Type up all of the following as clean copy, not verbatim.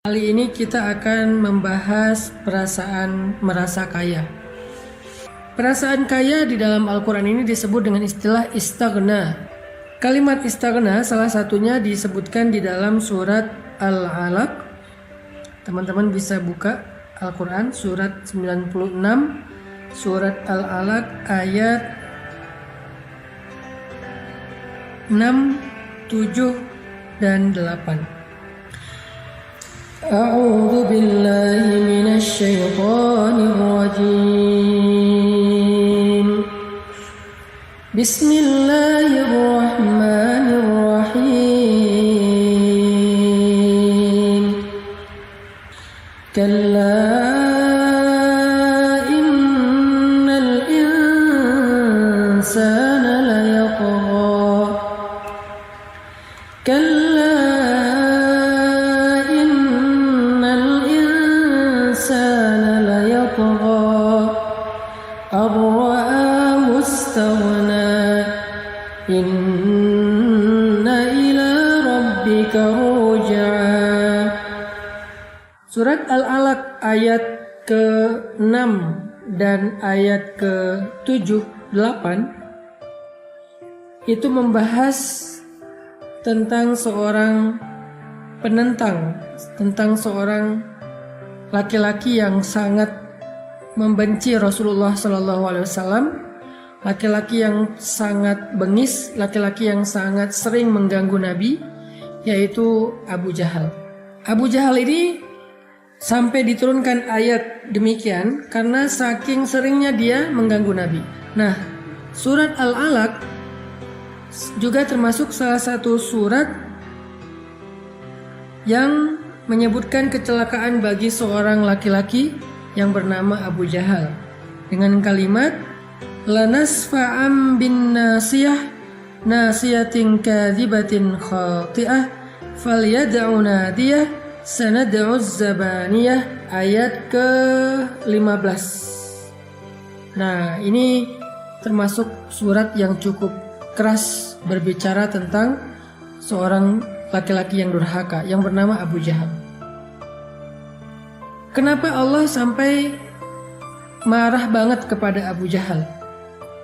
Kali ini kita akan membahas perasaan merasa kaya. Perasaan kaya di dalam Al-Quran ini disebut dengan istilah istaghna. Kalimat istaghna salah satunya disebutkan di dalam surat Al-Alaq. Teman-teman bisa buka Al-Quran surat 96, surat Al-Alaq ayat 6, 7, dan 8. A'udzu billahi minasy syaithanir rajim. Bismillahirrahmanirrahim. Kalla innal insana layatgha. Kalla ar-ra'ahu istaghna inna ila rabbika ruj'a. Surat Al-Alaq ayat ke-6 dan ayat ke-7, 8 itu membahas tentang seorang penentang, tentang seorang laki-laki yang sangat membenci Rasulullah SAW, laki-laki yang sangat bengis, laki-laki yang sangat sering mengganggu Nabi, yaitu Abu Jahal. Abu Jahal ini sampai diturunkan ayat demikian karena saking seringnya dia mengganggu Nabi. Nah, surat Al-Alaq juga termasuk salah satu surat yang menyebutkan kecelakaan bagi seorang laki-laki yang bernama Abu Jahal dengan kalimat lanasfa'am bin nasiyah nasiyatin kadzibatin khati'ah falyad'u nadiyah sanad'u zabaniyah ayat ke-15. Nah, ini termasuk surat yang cukup keras berbicara tentang seorang laki-laki yang durhaka yang bernama Abu Jahal. Kenapa Allah sampai marah banget kepada Abu Jahal?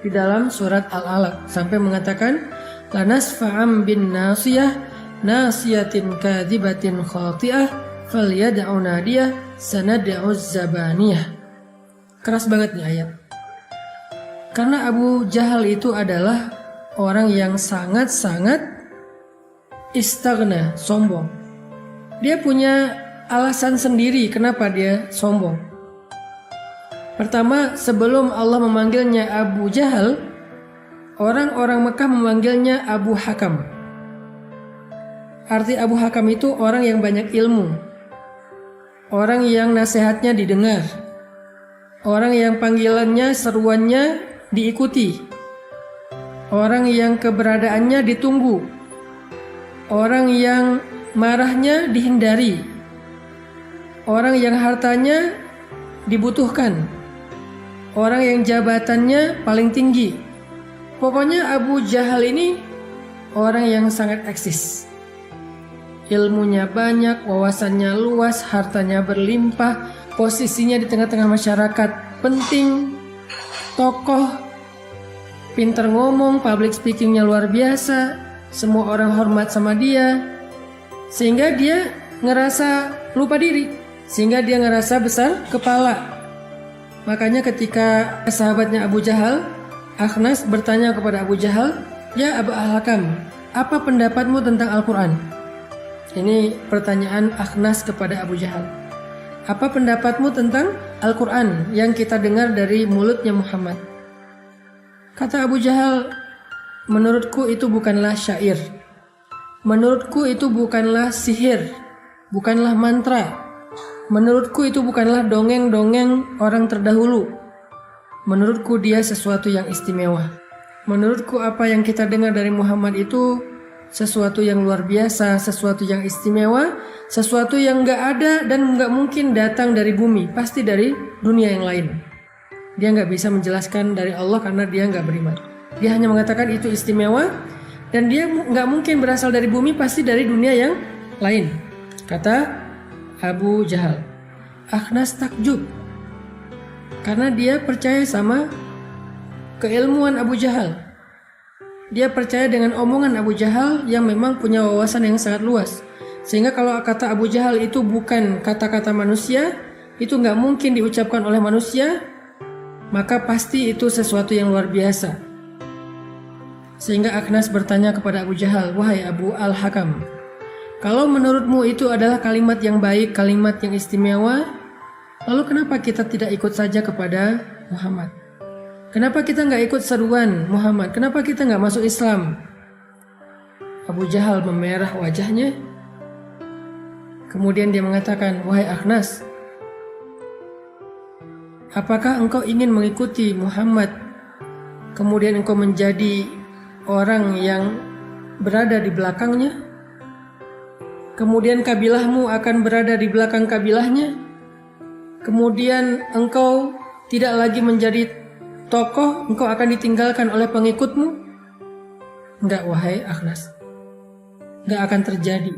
Di dalam surat Al-Alaq sampai mengatakan lanasfa'am bin nasiyah nasiyatin kadzibatin khati'ah falyad'u nadiyah sanad'u zabaniyah. Keras banget nih ayat. Karena Abu Jahal itu adalah orang yang sangat-sangat istaghna, sombong. Dia punya alasan sendiri kenapa dia sombong. Pertama, sebelum Allah memanggilnya Abu Jahal, orang-orang Mekah memanggilnya Abu Hakam. Arti Abu Hakam itu orang yang banyak ilmu, orang yang nasihatnya didengar, orang yang panggilannya, seruannya diikuti, orang yang keberadaannya ditunggu, orang yang marahnya dihindari, orang yang hartanya dibutuhkan, orang yang jabatannya paling tinggi. Pokoknya Abu Jahal ini orang yang sangat eksis. Ilmunya banyak, wawasannya luas, hartanya berlimpah, posisinya di tengah-tengah masyarakat penting, tokoh, pinter ngomong, public speakingnya luar biasa, semua orang hormat sama dia, sehingga dia ngerasa lupa diri, sehingga dia ngerasa besar kepala. Makanya ketika sahabatnya Abu Jahal, Akhnas bertanya kepada Abu Jahal, "Ya Abu Hakam, apa pendapatmu tentang Al-Quran?" Ini pertanyaan Akhnas kepada Abu Jahal. Apa pendapatmu tentang Al-Quran yang kita dengar dari mulutnya Muhammad? Kata Abu Jahal, menurutku itu bukanlah syair. Menurutku itu bukanlah sihir, bukanlah mantra. Menurutku itu bukanlah dongeng-dongeng orang terdahulu. Menurutku dia sesuatu yang istimewa. Menurutku apa yang kita dengar dari Muhammad itu sesuatu yang luar biasa, sesuatu yang istimewa, sesuatu yang gak ada dan gak mungkin datang dari bumi, pasti dari dunia yang lain. Dia gak bisa menjelaskan dari Allah karena dia gak beriman. Dia hanya mengatakan itu istimewa dan dia gak mungkin berasal dari bumi, pasti dari dunia yang lain. Kata Abu Jahal. Akhnas takjub karena dia percaya sama keilmuan Abu Jahal. Dia percaya dengan omongan Abu Jahal yang memang punya wawasan yang sangat luas. Sehingga kalau kata Abu Jahal itu bukan kata-kata manusia, itu nggak mungkin diucapkan oleh manusia, maka pasti itu sesuatu yang luar biasa. Sehingga Akhnas bertanya kepada Abu Jahal, "Wahai Abu Al-Hakam, kalau menurutmu itu adalah kalimat yang baik, kalimat yang istimewa, lalu kenapa kita tidak ikut saja kepada Muhammad? Kenapa kita nggak ikut seruan Muhammad? Kenapa kita nggak masuk Islam?" Abu Jahal memerah wajahnya. Kemudian dia mengatakan, "Wahai Akhnas, apakah engkau ingin mengikuti Muhammad, kemudian engkau menjadi orang yang berada di belakangnya? Kemudian kabilahmu akan berada di belakang kabilahnya? Kemudian engkau tidak lagi menjadi tokoh, engkau akan ditinggalkan oleh pengikutmu?" Enggak, wahai Akhnas, enggak akan terjadi.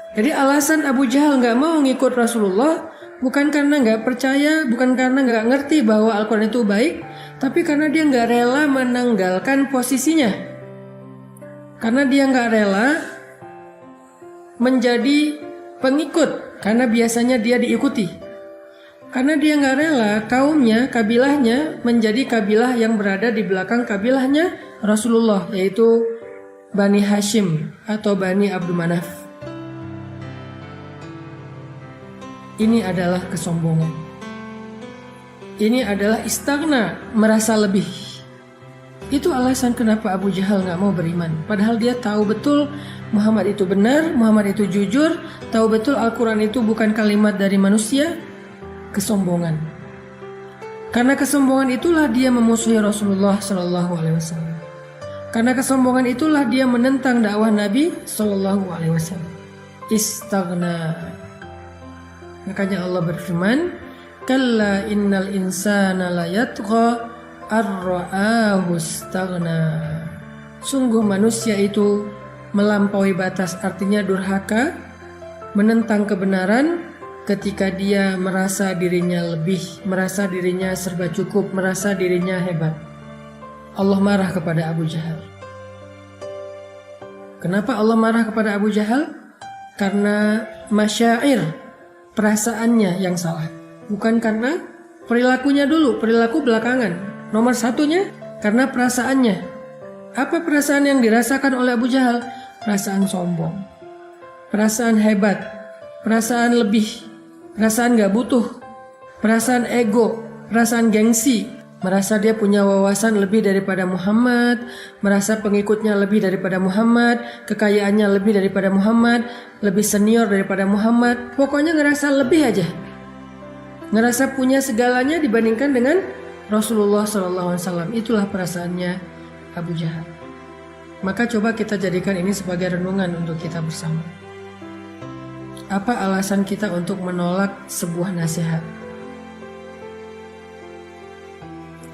Jadi alasan Abu Jahal enggak mau mengikut Rasulullah bukan karena enggak percaya, bukan karena enggak ngerti bahwa Al-Quran itu baik, tapi karena dia enggak rela menanggalkan posisinya. Karena dia enggak rela menjadi pengikut, karena biasanya dia diikuti. Karena dia nggak rela kaumnya, kabilahnya menjadi kabilah yang berada di belakang kabilahnya Rasulullah, yaitu Bani Hashim atau Bani Abdul Manaf. Ini adalah kesombongan. Ini adalah istighna, merasa lebih. Itu alasan kenapa Abu Jahal nggak mau beriman. Padahal dia tahu betul Muhammad itu benar, Muhammad itu jujur, tahu betul Al-Quran itu bukan kalimat dari manusia. Kesombongan. Karena kesombongan itulah dia memusuhi Rasulullah SAW. Karena kesombongan itulah dia menentang dakwah Nabi SAW. Istaghna. Makanya Allah berfirman, "Kalla innal insana layatgha ar-ra'ahu istaghna." Sungguh manusia itu melampaui batas, artinya durhaka, menentang kebenaran ketika dia merasa dirinya lebih, merasa dirinya serba cukup, merasa dirinya hebat. Allah marah kepada Abu Jahal. Kenapa Allah marah kepada Abu Jahal? Karena masyair, perasaannya yang salah. Bukan karena perilakunya dulu, perilaku belakangan. Nomor satunya karena perasaannya. Apa perasaan yang dirasakan oleh Abu Jahal? Perasaan sombong, perasaan hebat, perasaan lebih, perasaan gak butuh, perasaan ego, perasaan gengsi, merasa dia punya wawasan lebih daripada Muhammad, merasa pengikutnya lebih daripada Muhammad, kekayaannya lebih daripada Muhammad, lebih senior daripada Muhammad. Pokoknya ngerasa lebih aja, ngerasa punya segalanya dibandingkan dengan Rasulullah SAW. Itulah perasaannya Abu Jahal. Maka coba kita jadikan ini sebagai renungan untuk kita bersama. Apa alasan kita untuk menolak sebuah nasihat?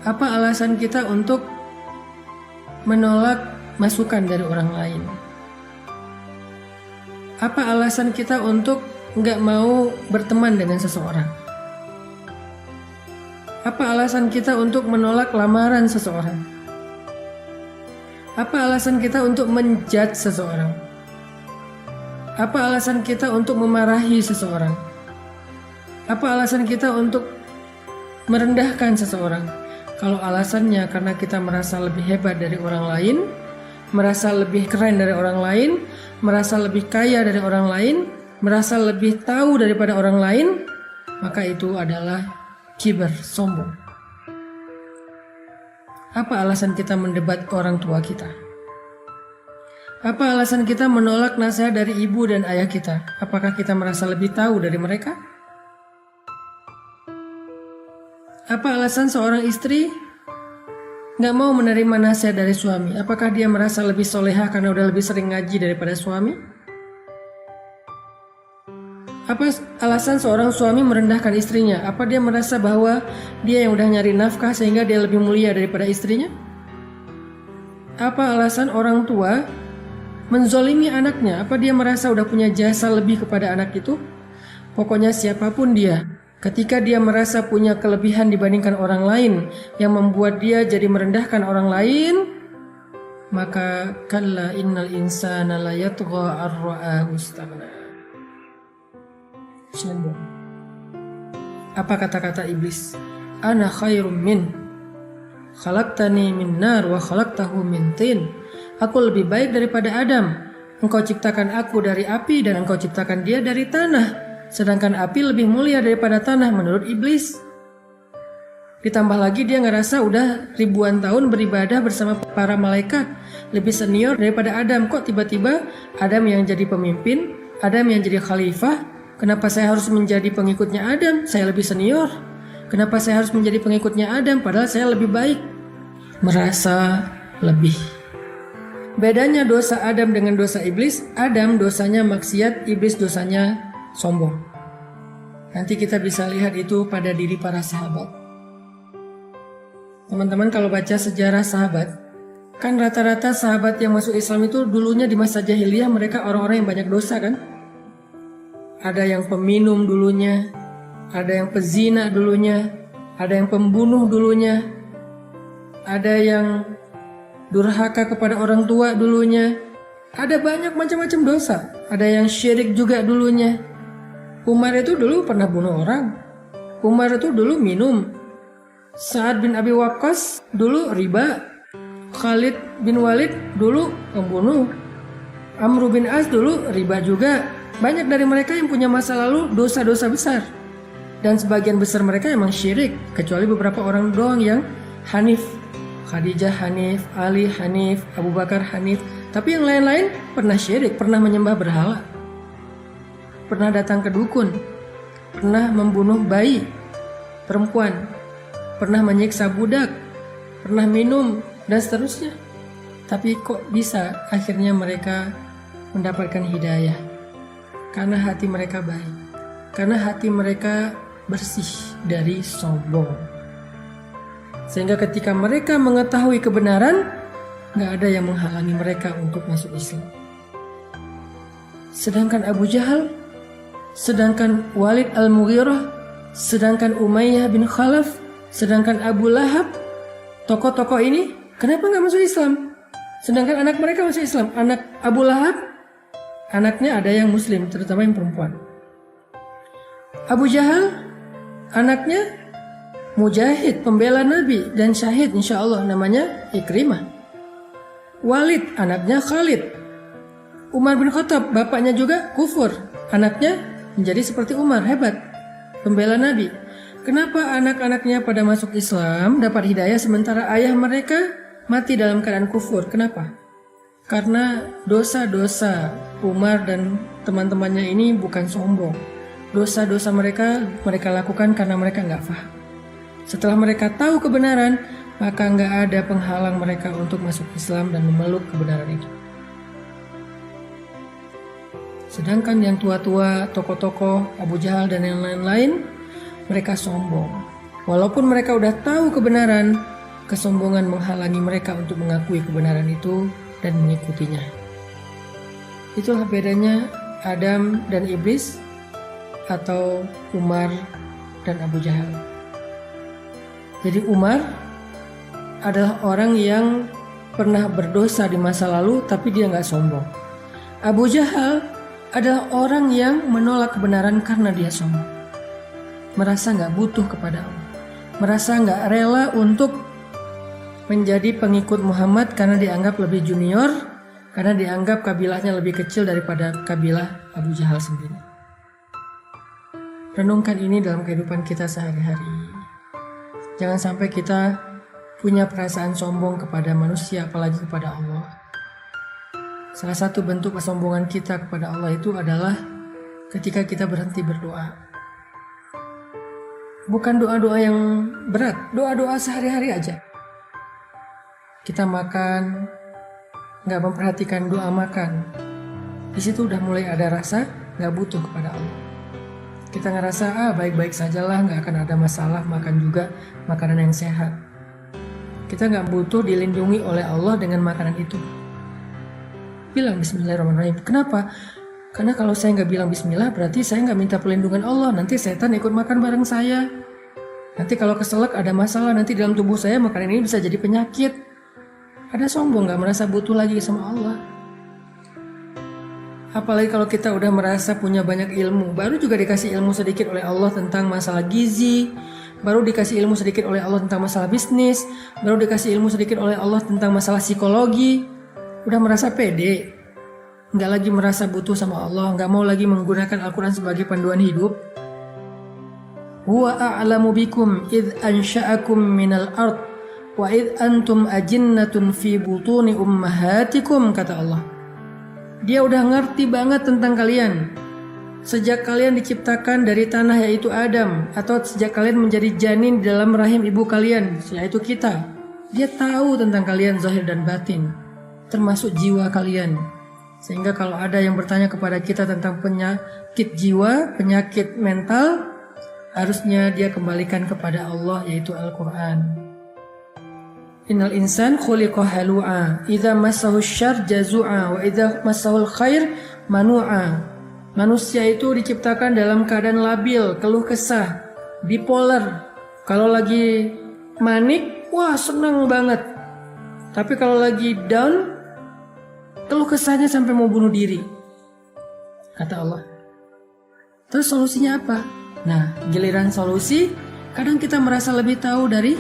Apa alasan kita untuk menolak masukan dari orang lain? Apa alasan kita untuk nggak mau berteman dengan seseorang? Apa alasan kita untuk menolak lamaran seseorang? Apa alasan kita untuk menjudge seseorang? Apa alasan kita untuk memarahi seseorang? Apa alasan kita untuk merendahkan seseorang? Kalau alasannya karena kita merasa lebih hebat dari orang lain, merasa lebih keren dari orang lain, merasa lebih kaya dari orang lain, merasa lebih tahu daripada orang lain, maka itu adalah kibar, sombong. Apa alasan kita mendebat orang tua kita? Apa alasan kita menolak nasihat dari ibu dan ayah kita? Apakah kita merasa lebih tahu dari mereka? Apa alasan seorang istri gak mau menerima nasihat dari suami? Apakah dia merasa lebih soleha karena udah lebih sering ngaji daripada suami? Apa alasan seorang suami merendahkan istrinya? Apa dia merasa bahwa dia yang udah nyari nafkah sehingga dia lebih mulia daripada istrinya? Apa alasan orang tua menzolimi anaknya? Apa dia merasa udah punya jasa lebih kepada anak itu? Pokoknya siapapun dia, ketika dia merasa punya kelebihan dibandingkan orang lain yang membuat dia jadi merendahkan orang lain, maka kalla innal insana la yatgha ar-ra'ahu istaghna. Sombong. Apa kata-kata iblis? Ana khairum min, khalaqtani min nar wa khalaqtahu min tin. Aku lebih baik daripada Adam. Engkau ciptakan aku dari api dan engkau ciptakan dia dari tanah. Sedangkan api lebih mulia daripada tanah menurut iblis. Ditambah lagi dia ngerasa udah ribuan tahun beribadah bersama para malaikat, lebih senior daripada Adam. Kok tiba-tiba Adam yang jadi pemimpin, Adam yang jadi khalifah? Kenapa saya harus menjadi pengikutnya Adam? Saya lebih senior. Kenapa saya harus menjadi pengikutnya Adam padahal saya lebih baik? Merasa lebih. Bedanya dosa Adam dengan dosa iblis, Adam dosanya maksiat, iblis dosanya sombong. Nanti kita bisa lihat itu pada diri para sahabat. Teman-teman kalau baca sejarah sahabat, kan rata-rata sahabat yang masuk Islam itu dulunya di masa jahiliyah mereka orang-orang yang banyak dosa kan? Ada yang peminum dulunya, ada yang pezina dulunya, ada yang pembunuh dulunya, ada yang durhaka kepada orang tua dulunya, ada banyak macam-macam dosa, ada yang syirik juga dulunya. Umar itu dulu pernah bunuh orang, Umar itu dulu minum, Sa'ad bin Abi Waqqas dulu riba, Khalid bin Walid dulu pembunuh, Amr bin As dulu riba juga. Banyak dari mereka yang punya masa lalu dosa-dosa besar. Dan sebagian besar mereka emang syirik. Kecuali beberapa orang doang yang Hanif. Khadijah Hanif, Ali Hanif, Abu Bakar Hanif. Tapi yang lain-lain pernah syirik, pernah menyembah berhala. Pernah datang ke dukun. Pernah membunuh bayi, perempuan. Pernah menyiksa budak. Pernah minum, dan seterusnya. Tapi kok bisa akhirnya mereka mendapatkan hidayah? Karena hati mereka baik, karena hati mereka bersih dari sombong. Sehingga ketika mereka mengetahui kebenaran, gak ada yang menghalangi mereka untuk masuk Islam. Sedangkan Abu Jahal, sedangkan Walid al-Mughirah, sedangkan Umayyah bin Khalaf, sedangkan Abu Lahab, tokoh-tokoh ini kenapa gak masuk Islam? Sedangkan anak mereka masuk Islam. Anak Abu Lahab, anaknya ada yang muslim, terutama yang perempuan. Abu Jahal, anaknya mujahid, pembela Nabi dan syahid insya Allah, namanya Ikrimah. Walid, anaknya Khalid. Umar bin Khattab, bapaknya juga kufur, anaknya menjadi seperti Umar, hebat, pembela Nabi. Kenapa anak-anaknya pada masuk Islam, dapat hidayah, sementara ayah mereka mati dalam keadaan kufur? Kenapa? Karena dosa-dosa Umar dan teman-temannya ini bukan sombong. Dosa-dosa mereka lakukan karena mereka nggak paham. Setelah mereka tahu kebenaran, maka nggak ada penghalang mereka untuk masuk Islam dan memeluk kebenaran itu. Sedangkan yang tua-tua, tokoh-tokoh, Abu Jahal dan yang lain-lain, mereka sombong. Walaupun mereka udah tahu kebenaran, kesombongan menghalangi mereka untuk mengakui kebenaran itu dan mengikutinya. Itulah bedanya Adam dan iblis atau Umar dan Abu Jahal. Jadi Umar adalah orang yang pernah berdosa di masa lalu tapi dia nggak sombong. Abu Jahal adalah orang yang menolak kebenaran karena dia sombong. Merasa nggak butuh kepada Allah. Merasa nggak rela untuk menjadi pengikut Muhammad karena dianggap lebih junior, karena dianggap kabilahnya lebih kecil daripada kabilah Abu Jahal sendiri. Renungkan ini dalam kehidupan kita sehari-hari. Jangan sampai kita punya perasaan sombong kepada manusia, apalagi kepada Allah. Salah satu bentuk kesombongan kita kepada Allah itu adalah ketika kita berhenti berdoa. Bukan doa-doa yang berat, doa-doa sehari-hari aja. Kita makan, gak memperhatikan doa makan. Di situ udah mulai ada rasa gak butuh kepada Allah. Kita ngerasa baik-baik sajalah, gak akan ada masalah, makan juga makanan yang sehat. Kita gak butuh dilindungi oleh Allah dengan makanan itu. Bilang Bismillahirrahmanirrahim. Kenapa? Karena kalau saya nggak bilang bismillah berarti saya nggak minta perlindungan Allah. Nanti setan ikut makan bareng saya. Nanti kalau keselak ada masalah, nanti dalam tubuh saya makanan ini bisa jadi penyakit. Ada sombong, nggak merasa butuh lagi sama Allah. Apalagi kalau kita udah merasa punya banyak ilmu, baru juga dikasih ilmu sedikit oleh Allah tentang masalah gizi, baru dikasih ilmu sedikit oleh Allah tentang masalah bisnis, baru dikasih ilmu sedikit oleh Allah tentang masalah psikologi, udah merasa pede, nggak lagi merasa butuh sama Allah, nggak mau lagi menggunakan Al-Quran sebagai panduan hidup. Huwa a'lamu bikum idh ansha'akum minal ard wa idh antum ajinnatun fi butuni ummahatikum, kata Allah. Dia udah ngerti banget tentang kalian sejak kalian diciptakan dari tanah yaitu Adam, atau sejak kalian menjadi janin di dalam rahim ibu kalian yaitu kita. Dia tahu tentang kalian zahir dan batin, termasuk jiwa kalian. Sehingga kalau ada yang bertanya kepada kita tentang penyakit jiwa, penyakit mental, harusnya dia kembalikan kepada Allah yaitu Al-Quran. Innal insan khuliqa halu'a, idza massahu syarr jazu'a, wa idza massahul khair manu'a. Manusia itu diciptakan dalam keadaan labil, keluh kesah, bipolar. Kalau lagi manik, wah senang banget. Tapi kalau lagi down, keluh kesahnya sampai mau bunuh diri, kata Allah. Terus solusinya apa? Nah, giliran solusi, kadang kita merasa lebih tahu dari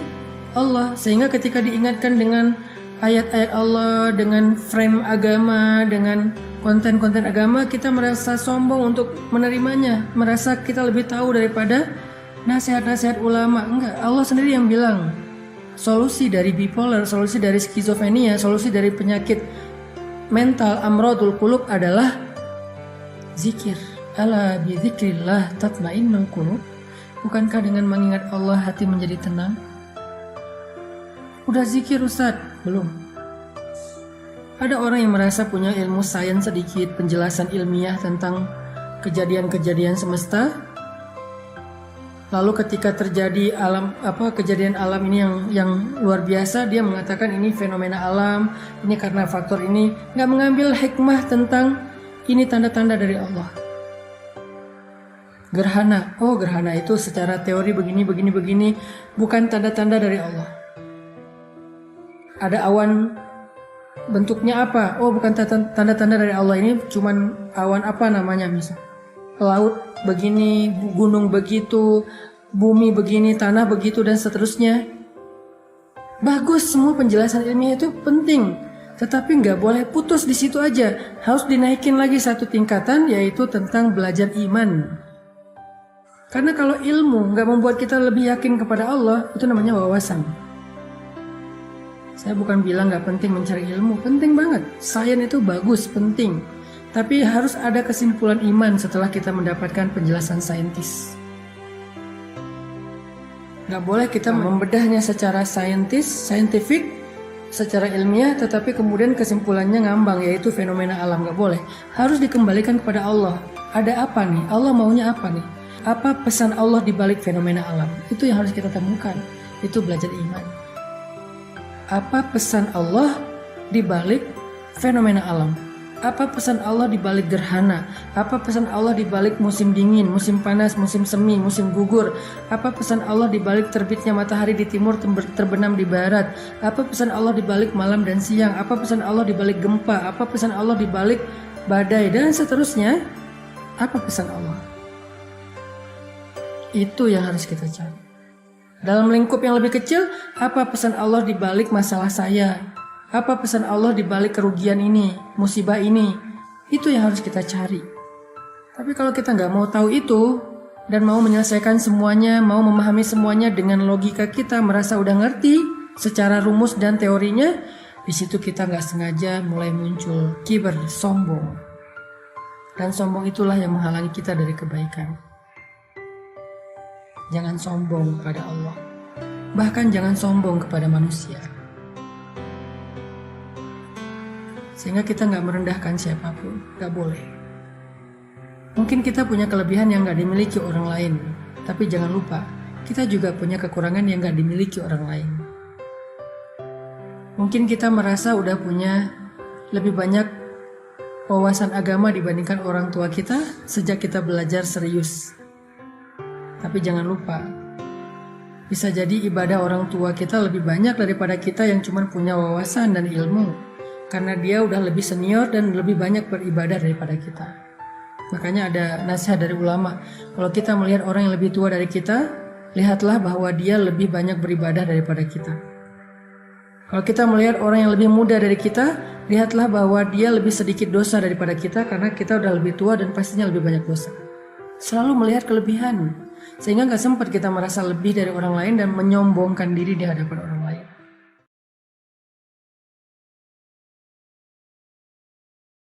Allah, sehingga ketika diingatkan dengan ayat-ayat Allah, dengan frame agama, dengan konten-konten agama, kita merasa sombong untuk menerimanya, merasa kita lebih tahu daripada nasihat-nasihat ulama. Enggak, Allah sendiri yang bilang solusi dari bipolar, solusi dari skizofrenia, solusi dari penyakit mental amradul qulub adalah zikir. Ala bi dzikrillah tatmainnul qulub. Bukankah dengan mengingat Allah hati menjadi tenang? Udah zikir Ustaz? Belum. Ada orang yang merasa punya ilmu sains sedikit, penjelasan ilmiah tentang kejadian-kejadian semesta. Lalu ketika terjadi kejadian alam ini yang luar biasa, dia mengatakan ini fenomena alam, ini karena faktor ini, nggak mengambil hikmah tentang ini tanda-tanda dari Allah. Gerhana, oh gerhana itu secara teori begini, bukan tanda-tanda dari Allah. Ada awan, bentuknya apa? Oh bukan tanda-tanda dari Allah, ini cuman awan apa namanya misal. Laut begini, gunung begitu, bumi begini, tanah begitu, dan seterusnya. Bagus, semua penjelasan ilmiah itu penting, tetapi nggak boleh putus di situ aja. Harus dinaikin lagi satu tingkatan, yaitu tentang belajar iman. Karena kalau ilmu nggak membuat kita lebih yakin kepada Allah, itu namanya wawasan. Saya bukan bilang nggak penting mencari ilmu, penting banget. Sains itu bagus, penting. Tapi harus ada kesimpulan iman setelah kita mendapatkan penjelasan saintis. Nggak boleh kita membedahnya secara scientific, secara ilmiah, tetapi kemudian kesimpulannya ngambang, yaitu fenomena alam. Nggak boleh. Harus dikembalikan kepada Allah. Ada apa nih? Allah maunya apa nih? Apa pesan Allah di balik fenomena alam? Itu yang harus kita temukan. Itu belajar iman. Apa pesan Allah di balik fenomena alam? Apa pesan Allah di balik gerhana? Apa pesan Allah di balik musim dingin, musim panas, musim semi, musim gugur? Apa pesan Allah di balik terbitnya matahari di timur terbenam di barat? Apa pesan Allah di balik malam dan siang? Apa pesan Allah di balik gempa? Apa pesan Allah di balik badai dan seterusnya? Apa pesan Allah? Itu yang harus kita cari. Dalam lingkup yang lebih kecil, apa pesan Allah di balik masalah saya? Apa pesan Allah di balik kerugian ini, musibah ini? Itu yang harus kita cari. Tapi kalau kita nggak mau tahu itu, dan mau menyelesaikan semuanya, mau memahami semuanya dengan logika kita, merasa udah ngerti secara rumus dan teorinya, di situ kita nggak sengaja mulai muncul kibar, sombong. Dan sombong itulah yang menghalangi kita dari kebaikan. Jangan sombong pada Allah. Bahkan jangan sombong kepada manusia. Sehingga kita nggak merendahkan siapapun. Nggak boleh. Mungkin kita punya kelebihan yang nggak dimiliki orang lain. Tapi jangan lupa, kita juga punya kekurangan yang nggak dimiliki orang lain. Mungkin kita merasa udah punya lebih banyak wawasan agama dibandingkan orang tua kita sejak kita belajar serius. Tapi jangan lupa, bisa jadi ibadah orang tua kita lebih banyak daripada kita yang cuma punya wawasan dan ilmu, karena dia udah lebih senior dan lebih banyak beribadah daripada kita. Makanya ada nasihat dari ulama, kalau kita melihat orang yang lebih tua dari kita, lihatlah bahwa dia lebih banyak beribadah daripada kita. Kalau kita melihat orang yang lebih muda dari kita, lihatlah bahwa dia lebih sedikit dosa daripada kita karena kita udah lebih tua dan pastinya lebih banyak dosa. Selalu melihat kelebihan, sehingga gak sempat kita merasa lebih dari orang lain dan menyombongkan diri di hadapan orang lain.